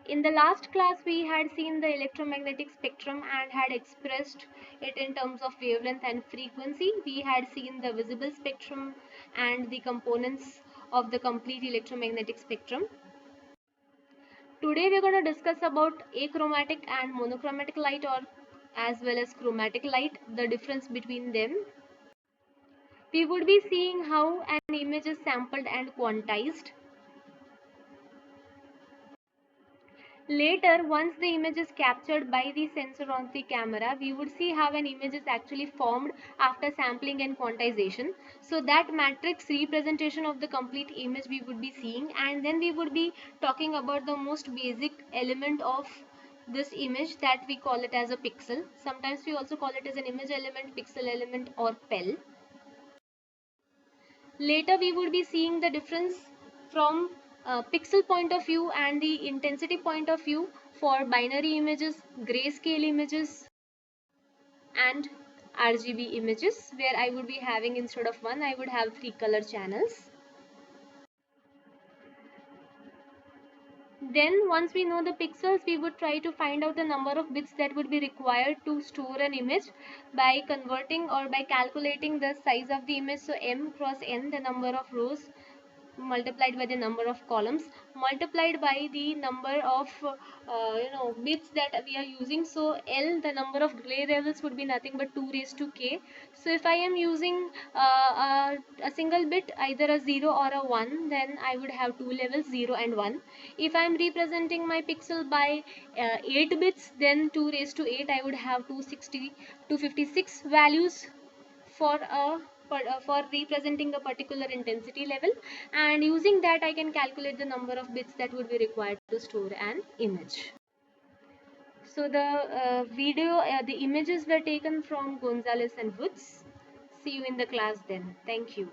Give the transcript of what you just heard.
In the last class, we had seen the electromagnetic spectrum and had expressed it in terms of wavelength and frequency. We had seen the visible spectrum and the components of the complete electromagnetic spectrum. Today, we're going to discuss about achromatic and monochromatic light, or as well as chromatic light, the difference between them. We would be seeing how an image is sampled and quantized. Later, once the image is captured by the sensor on the camera, we would see how an image is actually formed after sampling and quantization. So that matrix representation of the complete image we would be seeing, and then we would be talking about the most basic element of this image, that we call it as a pixel. Sometimes we also call it as an image element, pixel element, or PEL. Later we would be seeing the difference from pixel point of view and the intensity point of view for binary images, grayscale images, and RGB images, where I would be having, instead of one, I would have 3 color channels. Then once we know the pixels, we would try to find out the number of bits that would be required to store an image by converting or by calculating the size of the image. So m cross n, the number of rows, multiplied by the number of columns, multiplied by the number of bits that we are using. So L, the number of gray levels, would be nothing but 2 raised to k. So if I am using a single bit, either a 0 or a 1, then I would have 2 levels, 0 and 1. If I am representing my pixel by 8 bits, then 2 raised to 8, I would have 260, 256 values for a for representing a particular intensity level, and using that I can calculate the number of bits that would be required to store an image. So the images were taken from Gonzalez and Woods. See you in the class then. Thank you.